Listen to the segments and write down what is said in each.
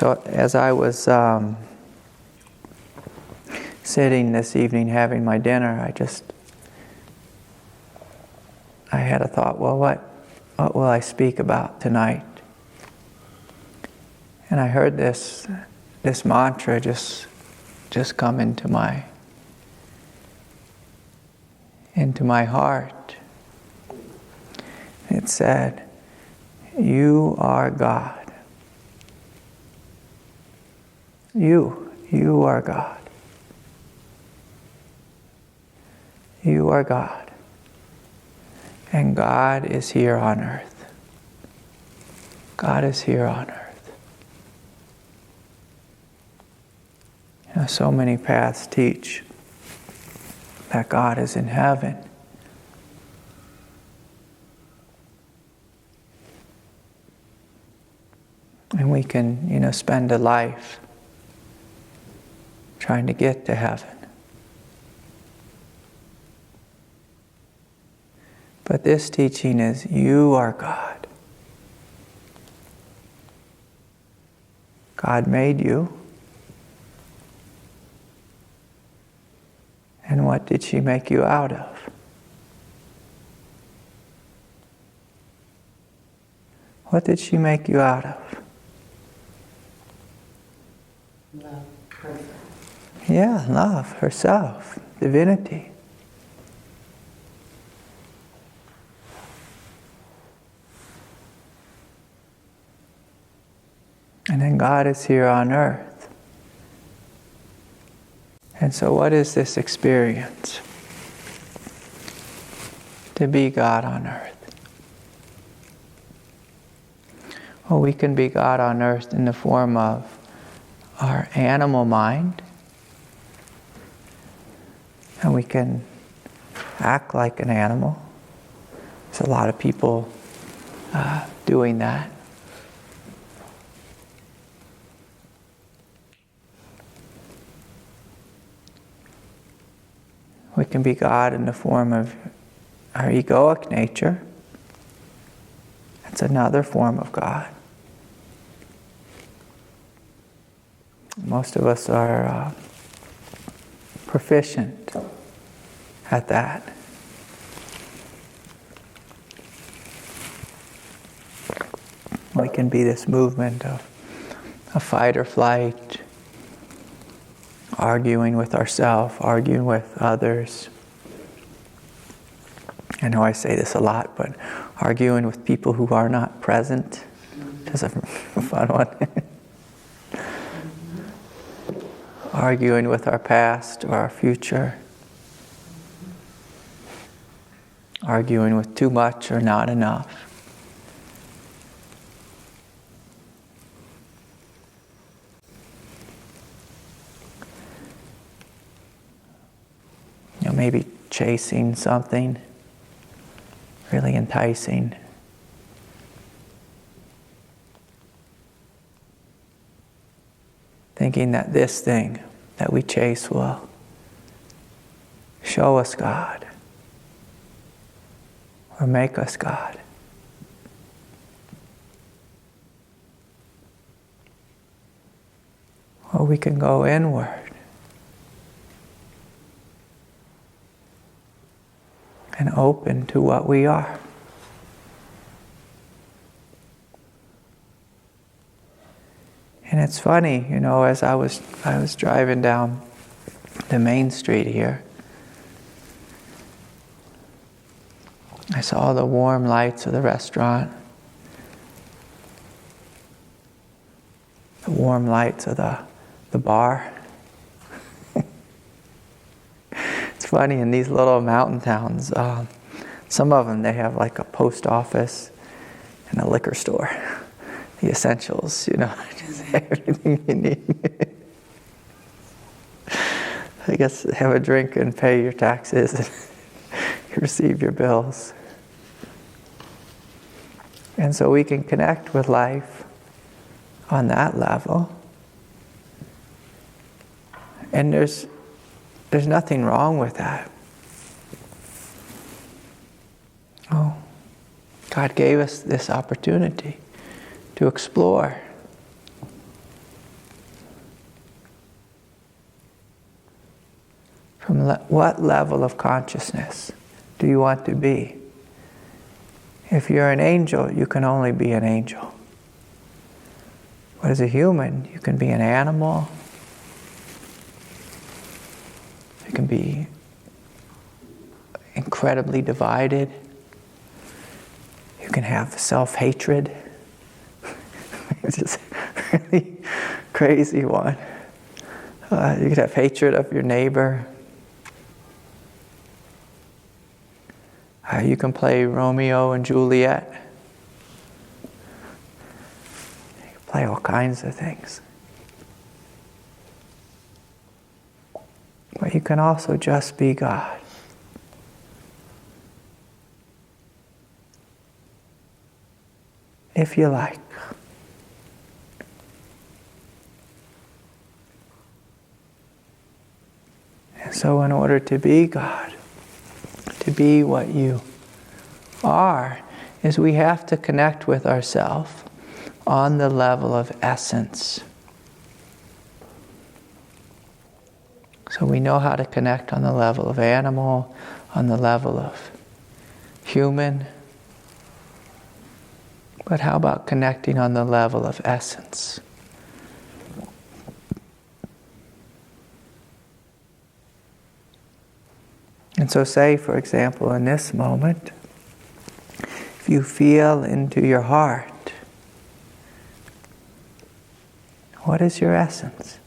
So as I was sitting this evening having my dinner, I had a thought, well, what will I speak about tonight? And I heard this mantra just come into my heart. It said, "You are God. You are God. You are God. And God is here on earth. God is here on earth." So many paths teach that God is in heaven. And we can, spend a life trying to get to heaven. But this teaching is, you are God. God made you. And what did she make you out of? What did she make you out of? Love herself. Yeah, love, herself, divinity. And then God is here on earth. And so what is this experience? To be God on earth. Well, we can be God on earth in the form of our animal mind. And we can act like an animal. There's a lot of people doing that. We can be God in the form of our egoic nature. That's another form of God. Most of us are proficient at that. We can be this movement of fight or flight, arguing with ourselves, arguing with others. I know I say this a lot, but arguing with people who are not present is a fun one. Arguing with our past or our future. Arguing with too much or not enough. Maybe chasing something really enticing. Thinking that this thing that we chase will show us God or make us God. Or we can go inward and open to what we are. And it's funny, as I was driving down the main street here, I saw the warm lights of the restaurant, the warm lights of the bar. It's funny, in these little mountain towns, some of them, they have like a post office and a liquor store. The essentials, just everything you need. I guess have a drink and pay your taxes and you receive your bills. And so we can connect with life on that level. And there's nothing wrong with that. Oh, God gave us this opportunity to explore. What level of consciousness do you want to be? If you're an angel, you can only be an angel. But as a human, you can be an animal. You can be incredibly divided. You can have self-hatred. It's just a really crazy one. You could have hatred of your neighbor. You can play Romeo and Juliet. You can play all kinds of things. But you can also just be God. If you like. And so in order to be God, to be what you are, is we have to connect with ourselves on the level of essence. So we know how to connect on the level of animal, on the level of human. But how about connecting on the level of essence? And so say, for example, in this moment, if you feel into your heart, what is your essence?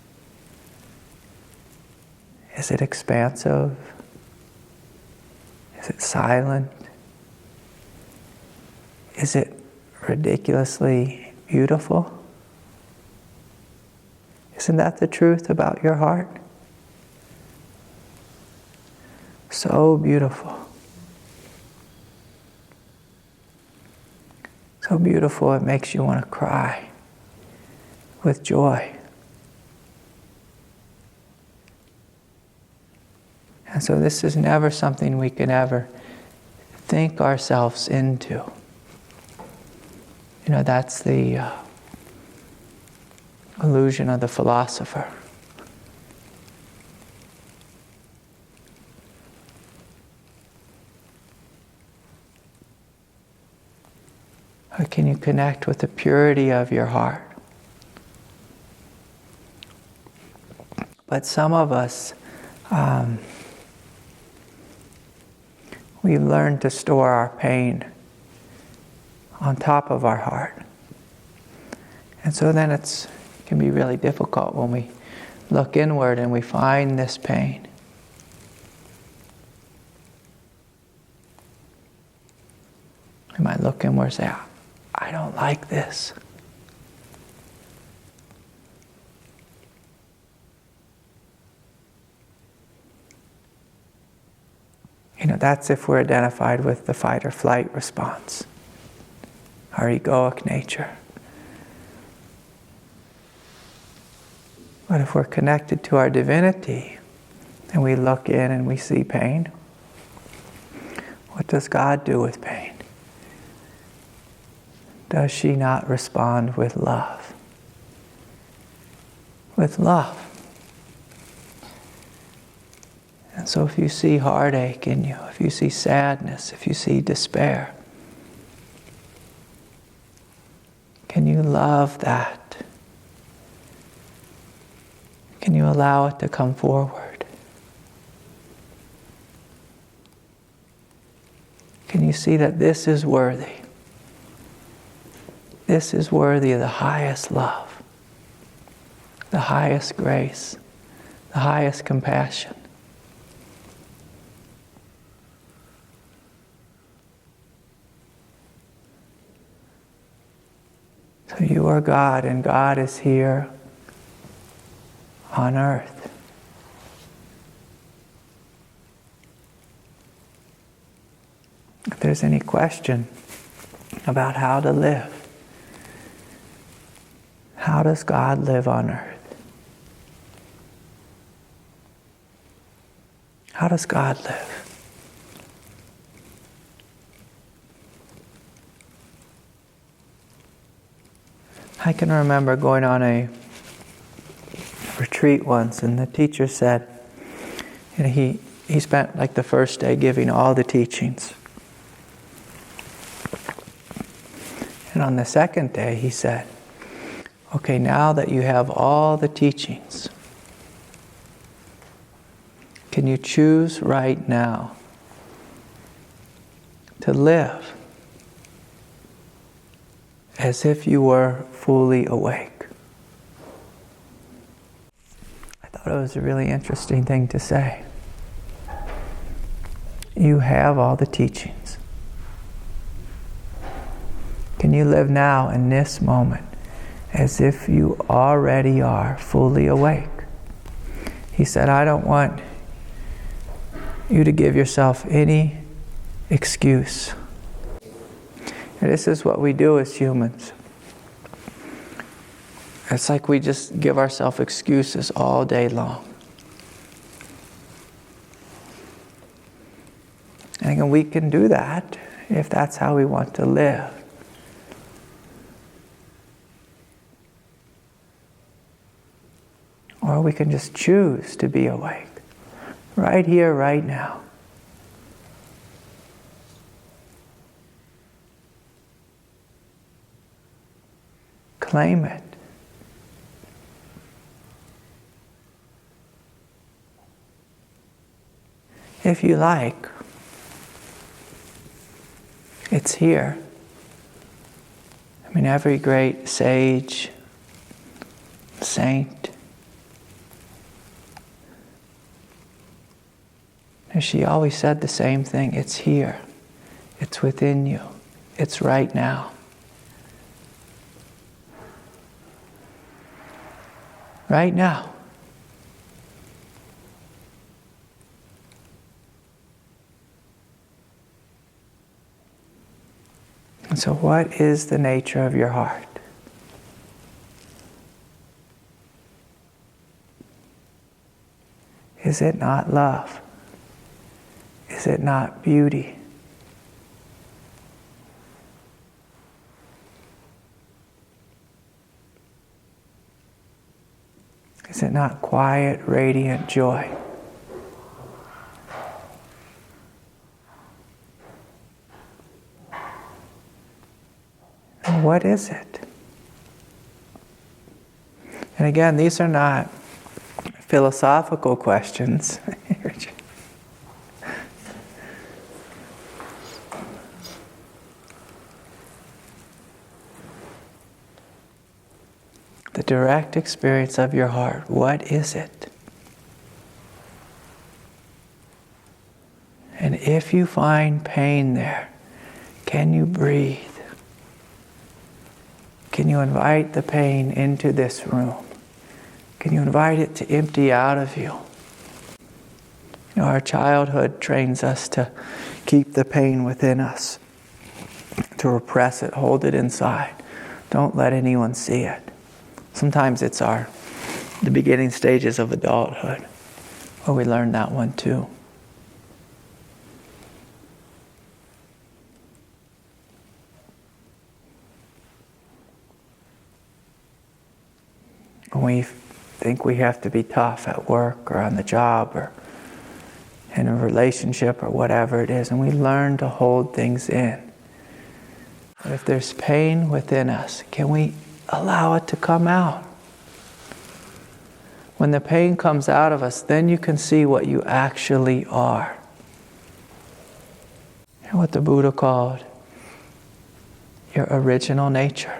Is it expansive? Is it silent? Is it ridiculously beautiful? Isn't that the truth about your heart? So beautiful. So beautiful it makes you want to cry with joy. And so this is never something we can ever think ourselves into. You know, that's the illusion of the philosopher. Or can you connect with the purity of your heart? But some of us, we've learned to store our pain on top of our heart. And so then it can be really difficult when we look inward and we find this pain. We might look inward and say, I don't like this. You know, that's if we're identified with the fight or flight response, our egoic nature. But if we're connected to our divinity and we look in and we see pain, what does God do with pain? Does she not respond with love? With love. And so if you see heartache in you, if you see sadness, if you see despair, can you love that? Can you allow it to come forward? Can you see that this is worthy? This is worthy of the highest love, the highest grace, the highest compassion. So you are God, and God is here on earth. If there's any question about how to live, how does God live on earth? How does God live? I can remember going on a retreat once, and the teacher said, And he spent like the first day giving all the teachings. And on the second day he said, okay, now that you have all the teachings, can you choose right now to live as if you were fully awake? I thought it was a really interesting thing to say. You have all the teachings. Can you live now in this moment as if you already are fully awake? He said, I don't want you to give yourself any excuse. And this is what we do as humans. It's like we just give ourselves excuses all day long. And again, we can do that if that's how we want to live. Or we can just choose to be awake. Right here, right now. Claim it. If you like, it's here. I mean, every great sage, saint, and she always said the same thing. It's here. It's within you. It's right now. Right now. And so what is the nature of your heart? Is it not love? Is it not beauty? Is it not quiet, radiant joy? And what is it? And again, these are not philosophical questions. The direct experience of your heart. What is it? And if you find pain there, can you breathe? Can you invite the pain into this room? Can you invite it to empty out of you? You know, our childhood trains us to keep the pain within us, to repress it, hold it inside. Don't let anyone see it. Sometimes it's the beginning stages of adulthood where we learn that one too. When we think we have to be tough at work or on the job or in a relationship or whatever it is, and we learn to hold things in. But if there's pain within us, can we allow it to come out? When the pain comes out of us, then you can see what you actually are. And what the Buddha called your original nature.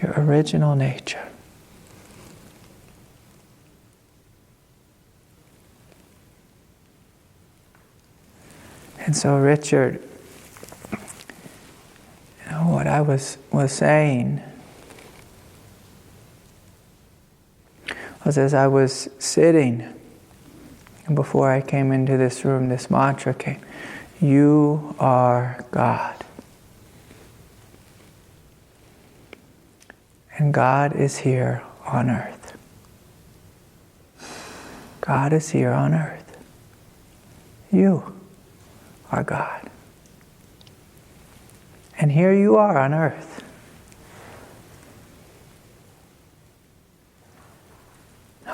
Your original nature. And so, Richard, what I was saying was, as I was sitting, and before I came into this room, this mantra came, you are God. And God is here on earth. God is here on earth. You are God. And here you are on earth.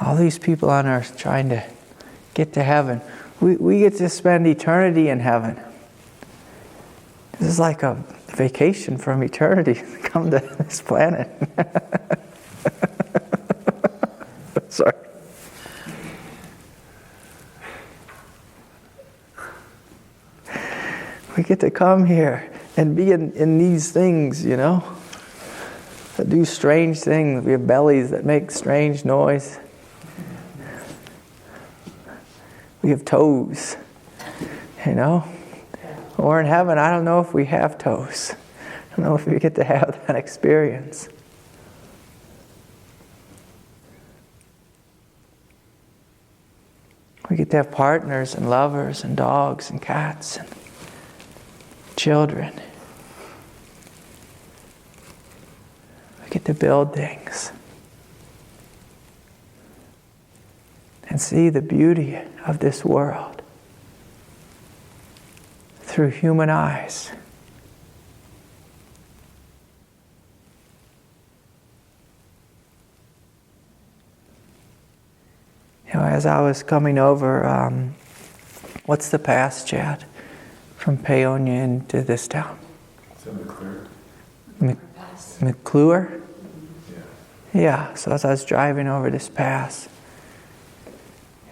All these people on earth trying to get to heaven. We get to spend eternity in heaven. This is like a vacation from eternity. Come to this planet. Sorry. We get to come here and be in these things, that do strange things. We have bellies that make strange noise. We have toes, Or in heaven, I don't know if we have toes. I don't know if we get to have that experience. We get to have partners and lovers and dogs and cats and children. We get to build things and see the beauty of this world through human eyes. As I was coming over, what's the pass, Chad, from Paonia into this town? Is that McClure? McClure? Yeah. Yeah, so as I was driving over this pass,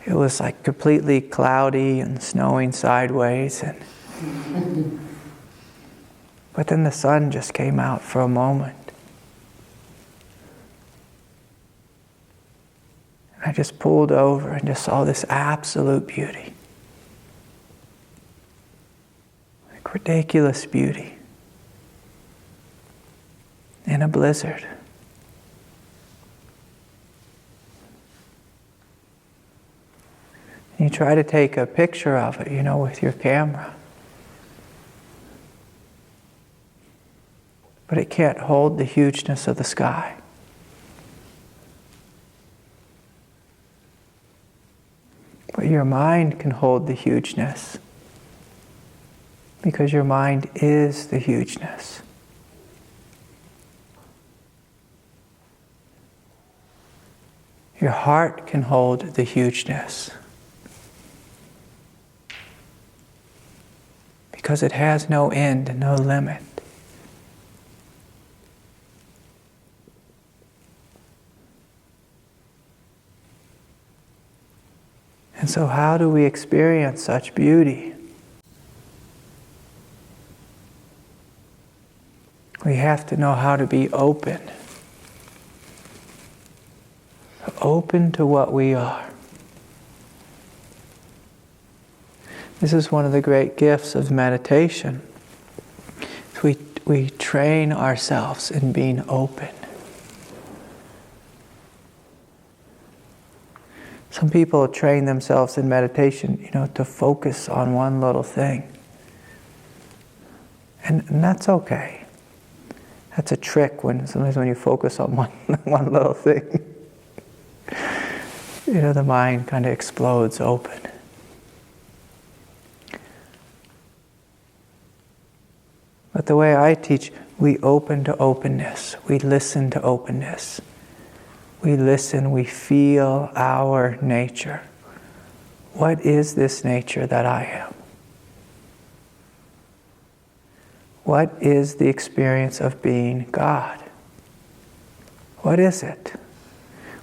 it was like completely cloudy and snowing sideways, but then the sun just came out for a moment. I just pulled over and just saw this absolute beauty. Like ridiculous beauty. In a blizzard. You try to take a picture of it, with your camera. But it can't hold the hugeness of the sky. But your mind can hold the hugeness. Because your mind is the hugeness. Your heart can hold the hugeness. Because it has no end and no limit. And so how do we experience such beauty? We have to know how to be open. Open to what we are. This is one of the great gifts of meditation. We train ourselves in being open. Some people train themselves in meditation, to focus on one little thing. And that's okay. That's a trick sometimes when you focus on one little thing. The mind kind of explodes open. But the way I teach, we open to openness. We listen to openness. We listen, we feel our nature. What is this nature that I am? What is the experience of being God? What is it?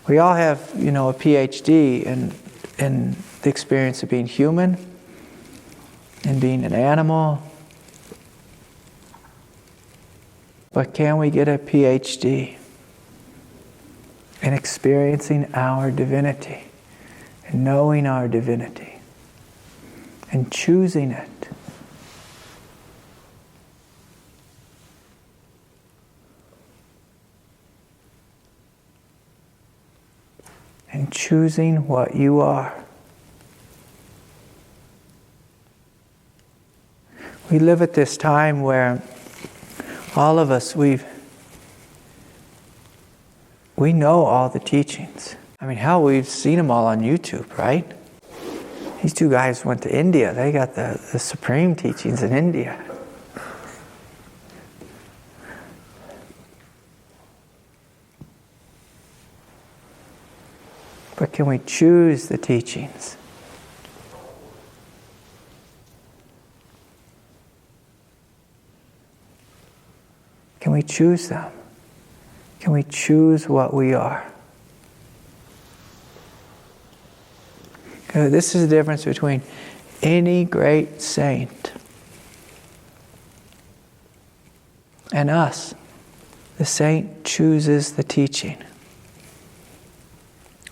We all have, a PhD in the experience of being human, and being an animal. But can we get a PhD in experiencing our divinity, and knowing our divinity, and choosing it? And choosing what you are. We live at this time where all of us, we know all the teachings. Hell, we've seen them all on YouTube, right? These two guys went to India. They got the supreme teachings in India. But can we choose the teachings? Can we choose them? Can we choose what we are? This is the difference between any great saint and us. The saint chooses the teaching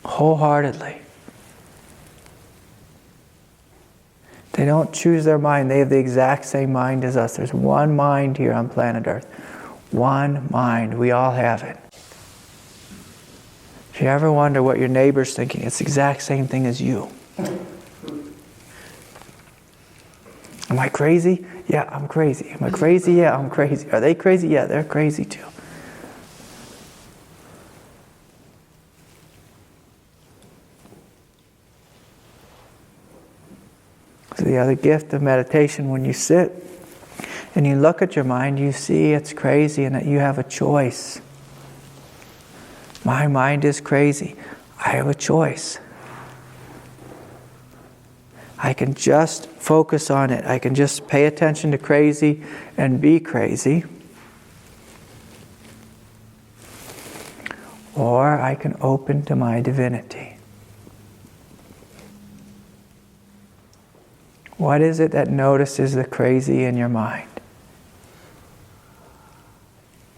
wholeheartedly. They don't choose their mind. They have the exact same mind as us. There's one mind here on planet Earth. One mind. We all have it. If you ever wonder what your neighbor's thinking, it's the exact same thing as you. Am I crazy? Yeah, I'm crazy. Am I crazy? Yeah, I'm crazy. Are they crazy? Yeah, they're crazy too. So the other gift of meditation, when you sit and you look at your mind, you see it's crazy and that you have a choice. My mind is crazy. I have a choice. I can just focus on it. I can just pay attention to crazy and be crazy. Or I can open to my divinity. What is it that notices the crazy in your mind?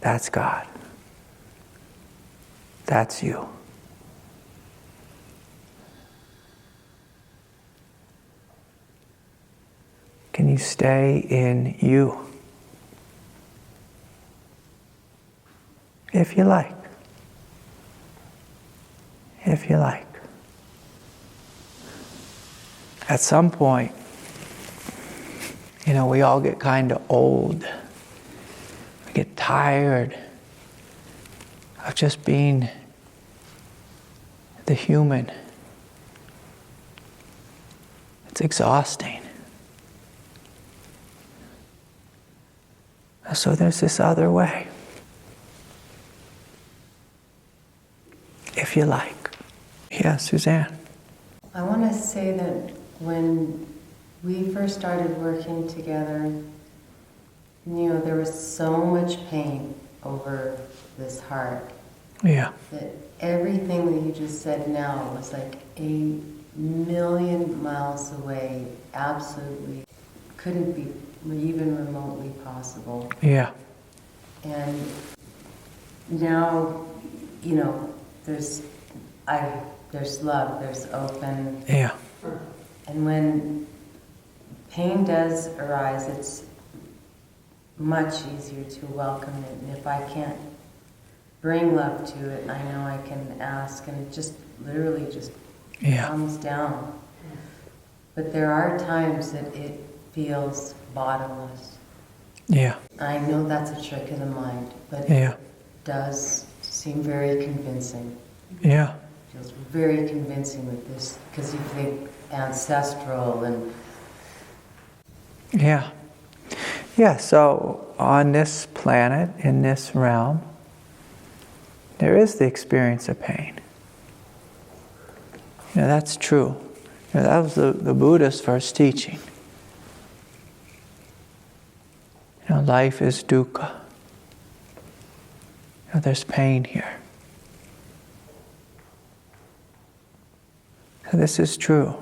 That's God. That's you. Can you stay in you? If you like. If you like. At some point, we all get kind of old. We get tired of just being the human. It's exhausting. So there's this other way. If you like. Yeah, Suzanne. I want to say that when we first started working together, there was so much pain over this heart. Yeah. That everything that you just said now was like a million miles away. Absolutely couldn't be even remotely possible. Yeah. And now, there's love, there's open. Yeah. And when pain does arise, it's much easier to welcome it. And if I can't bring love to it, I know I can ask, and it just literally just comes down. But there are times that it feels bottomless. Yeah. I know that's a trick of the mind, but Yeah. it does seem very convincing. Yeah. It feels very convincing with this, because you think ancestral and... Yeah. Yeah, so on this planet, in this realm, there is the experience of pain. That's true. That was the Buddha's first teaching. Life is dukkha. There's pain here. So this is true.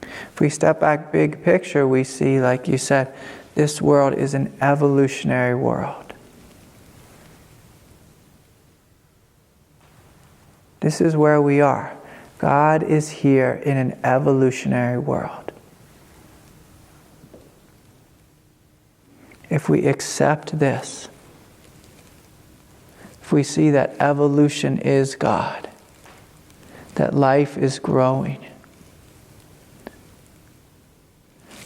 If we step back big picture, we see, like you said, this world is an evolutionary world. This is where we are. God is here in an evolutionary world. If we accept this, if we see that evolution is God, that life is growing,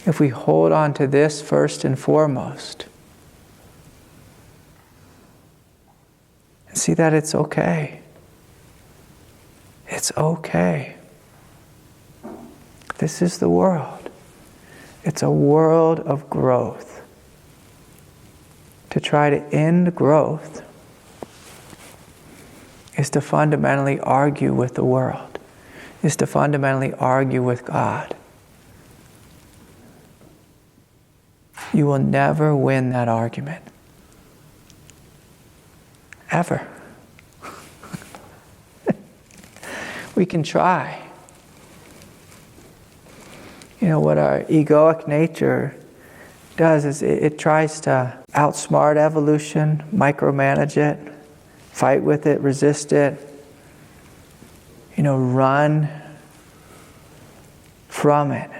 if we hold on to this first and foremost, and see that it's okay. It's okay. This is the world. It's a world of growth. To try to end growth is to fundamentally argue with the world, is to fundamentally argue with God. You will never win that argument. Ever. We can try. You know, what our egoic nature does is it tries to outsmart evolution, micromanage it, fight with it, resist it, you know, run from it.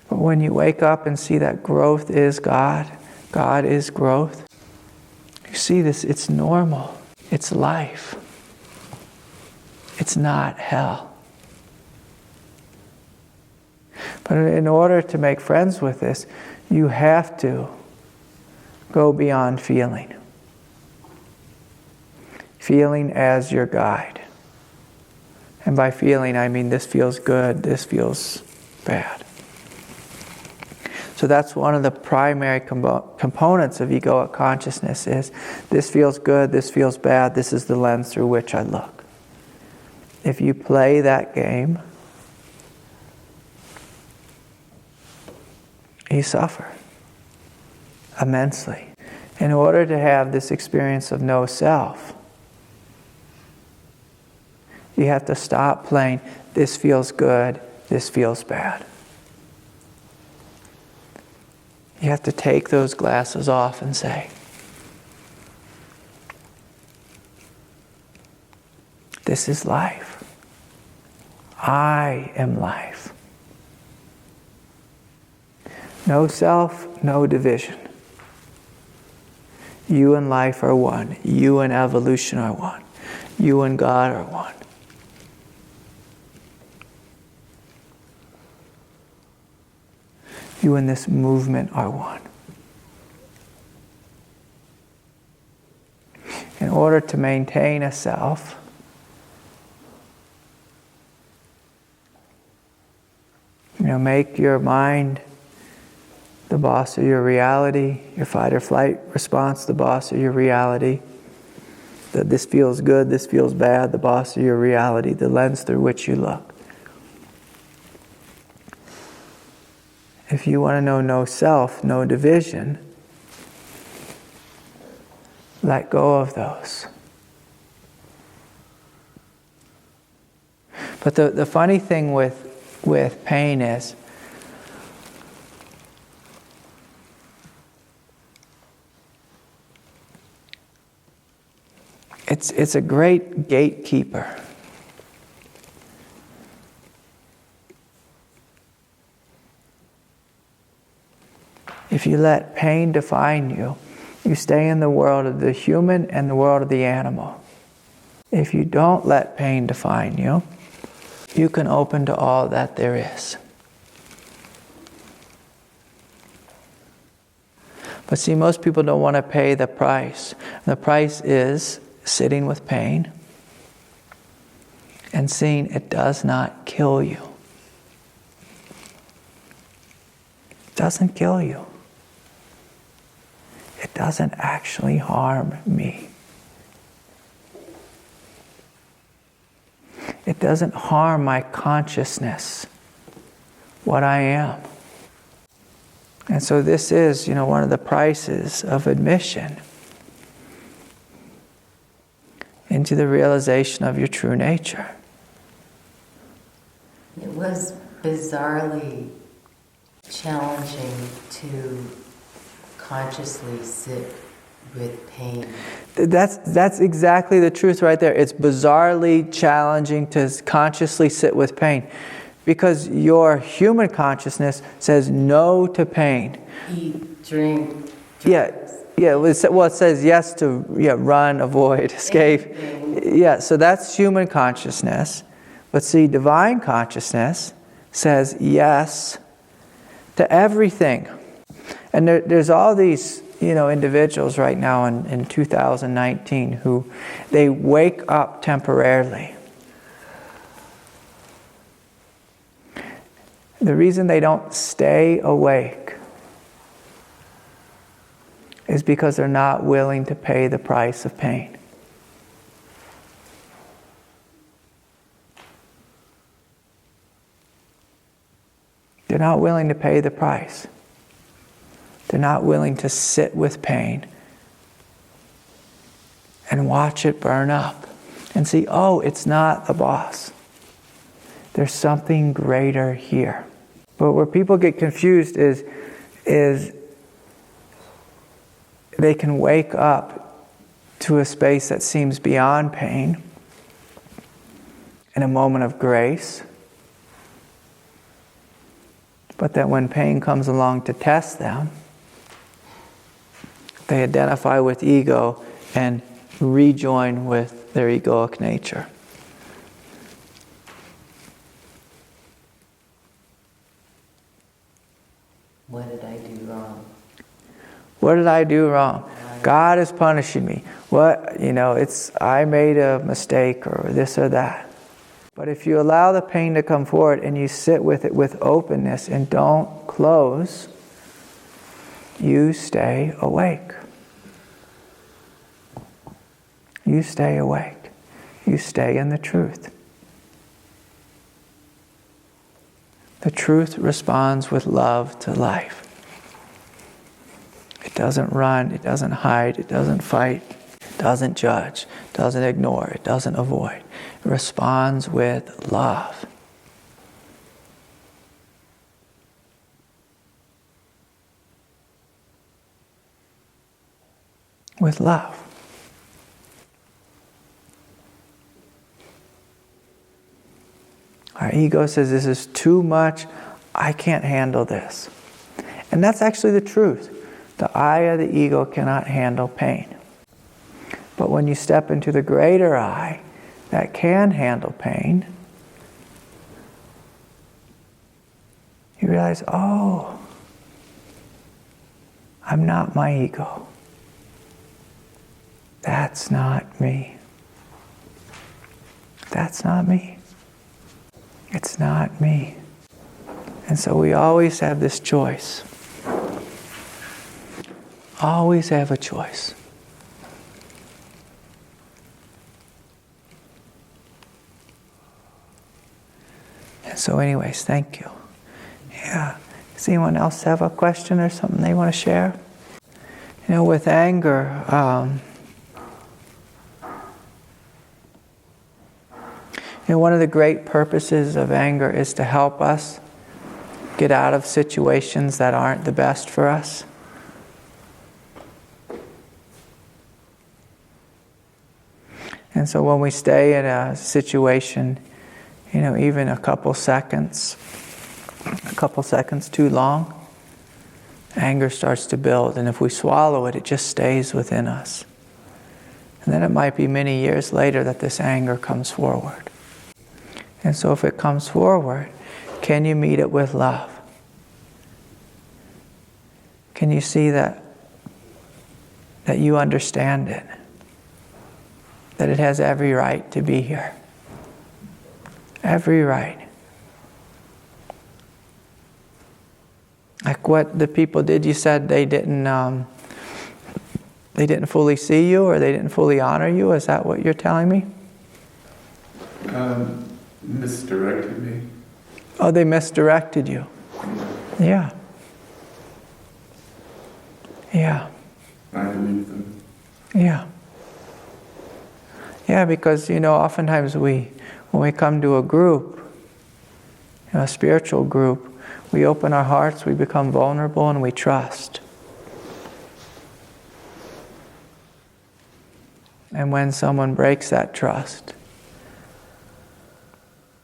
But when you wake up and see that growth is God, God is growth, you see this, it's normal, it's life. It's not hell. But in order to make friends with this, you have to go beyond feeling. Feeling as your guide. And by feeling, I mean this feels good, this feels bad. So that's one of the primary components of egoic consciousness is this feels good, this feels bad, this is the lens through which I look. If you play that game, you suffer immensely. In order to have this experience of no self, you have to stop playing, this feels good, this feels bad. You have to take those glasses off and say, this is life. I am life. No self, no division. You and life are one. You and evolution are one. You and God are one. You and this movement are one. In order to maintain a self, you know, make your mind the boss of your reality, your fight or flight response the boss of your reality. That this feels good, this feels bad, the boss of your reality, the lens through which you look. If you want to know no self, no division, let go of those. But the funny thing with pain is, it's a great gatekeeper. If you let pain define you, you stay in the world of the human and the world of the animal. If you don't let pain define you, you can open to all that there is. But see, most people don't want to pay the price. The price is sitting with pain and seeing it does not kill you. It doesn't kill you. It doesn't actually harm me. It doesn't harm my consciousness, what I am. And so this is, one of the prices of admission into the realization of your true nature. It was bizarrely challenging to consciously sit with pain. That's exactly the truth right there. It's bizarrely challenging to consciously sit with pain because your human consciousness says no to pain. Eat, drink. Yeah. Well, it says yes to run, avoid, escape. Anything. Yeah, so that's human consciousness. But see, divine consciousness says yes to everything. And there's all these individuals right now in 2019 who they wake up temporarily. The reason they don't stay awake is because they're not willing to pay the price of pain. They're not willing to pay the price. They're not willing to sit with pain and watch it burn up and see, oh, it's not the boss. There's something greater here. But where people get confused is they can wake up to a space that seems beyond pain in a moment of grace. But that when pain comes along to test them, they identify with ego and rejoin with their egoic nature. What did I do wrong? What did I do wrong? God is punishing me. I made a mistake or this or that. But if you allow the pain to come forward and you sit with it with openness and don't close, you stay awake. You stay awake. You stay in the truth. The truth responds with love to life. It doesn't run, it doesn't hide, it doesn't fight, it doesn't judge, it doesn't ignore, it doesn't avoid. It responds with love. With love. Our ego says, this is too much, I can't handle this. And that's actually the truth. The eye of the ego cannot handle pain. But when you step into the greater eye that can handle pain, you realize, oh, I'm not my ego. That's not me. That's not me. It's not me. And so we always have this choice. Always have a choice. And so anyways, thank you. Yeah. Does anyone else have a question or something they want to share? With anger, one of the great purposes of anger is to help us get out of situations that aren't the best for us. And so when we stay in a situation, even a couple seconds too long, anger starts to build. And if we swallow it, it just stays within us. And then it might be many years later that this anger comes forward. And so if it comes forward, can you meet it with love? Can you see that you understand it? That it has every right to be here. Every right. Like what the people did, you said they didn't fully see you or they didn't fully honor you. Is that what you're telling me? Misdirected me. Oh, they misdirected you. Yeah. Yeah. I believe them. Yeah. Yeah, because, oftentimes when we come to a group, a spiritual group, we open our hearts, we become vulnerable, and we trust. And when someone breaks that trust,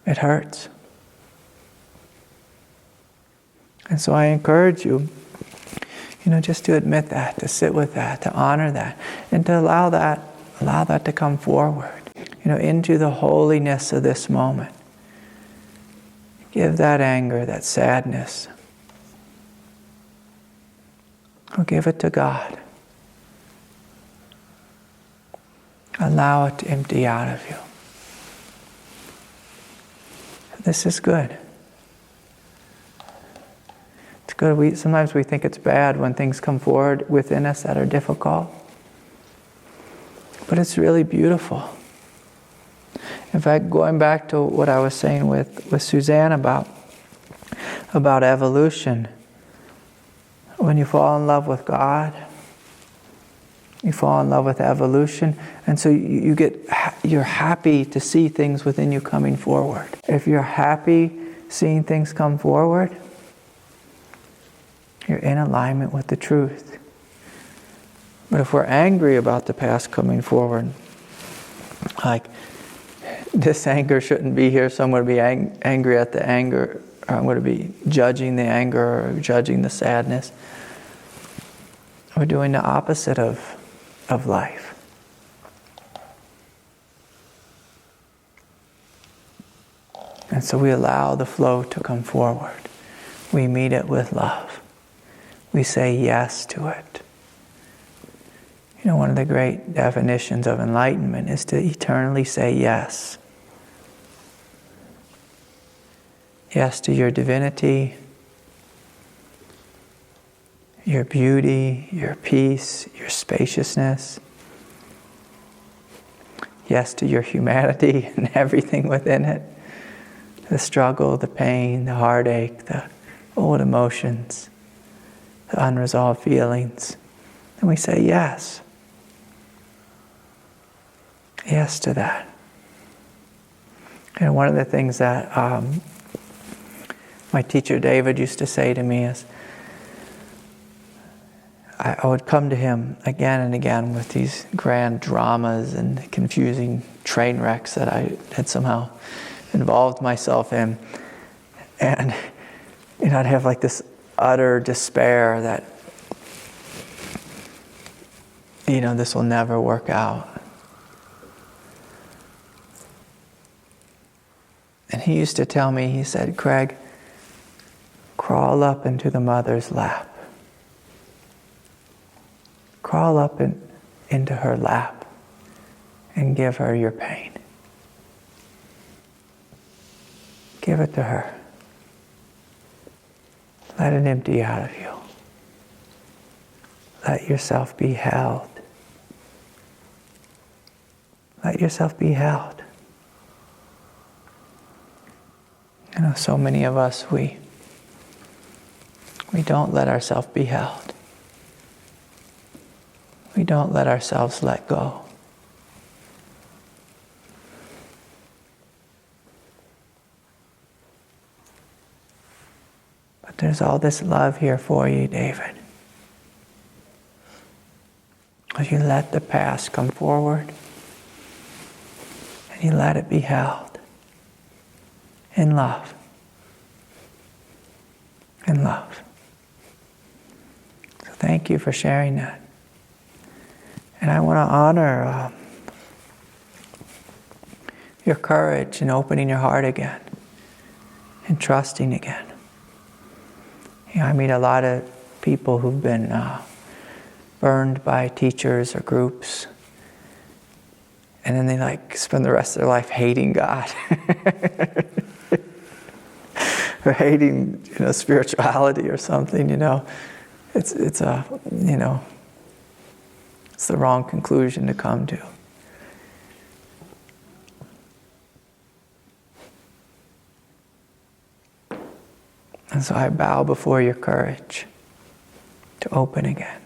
it hurts. And so I encourage you, just to admit that, to sit with that, to honor that, and to allow that to come forward, into the holiness of this moment. Give that anger, that sadness, give it to God. Allow it to empty out of you. This is good. It's good. Sometimes we think it's bad when things come forward within us that are difficult. But it's really beautiful. In fact, going back to what I was saying with Suzanne about evolution, when you fall in love with God, you fall in love with evolution, and so you're happy to see things within you coming forward. If you're happy seeing things come forward, you're in alignment with the truth. But if we're angry about the past coming forward, like, this anger shouldn't be here, so I'm going to be angry at the anger, or I'm going to be judging the anger or judging the sadness, we're doing the opposite of life. And so we allow the flow to come forward. We meet it with love. We say yes to it. One of the great definitions of enlightenment is to eternally say yes. Yes to your divinity, your beauty, your peace, your spaciousness. Yes to your humanity and everything within it. The struggle, the pain, the heartache, the old emotions, the unresolved feelings. And we say yes. Yes to that. And one of the things that my teacher David used to say to me is, I would come to him again and again with these grand dramas and confusing train wrecks that I had somehow involved myself in. And I'd have like this utter despair that, this will never work out. And he used to tell me, he said, Craig, crawl up into the mother's lap. Crawl up into her lap and give her your pain. Give it to her. Let it empty out of you. Let yourself be held. Let yourself be held. So many of us, we don't let ourselves be held. We don't let ourselves let go. But there's all this love here for you, David. As you let the past come forward, and you let it be held in love. In love. So thank you for sharing that. And I want to honor your courage in opening your heart again and trusting again. I meet a lot of people who've been burned by teachers or groups, and then they spend the rest of their life hating God or hating spirituality or something. It's the wrong conclusion to come to. And so I bow before your courage to open again.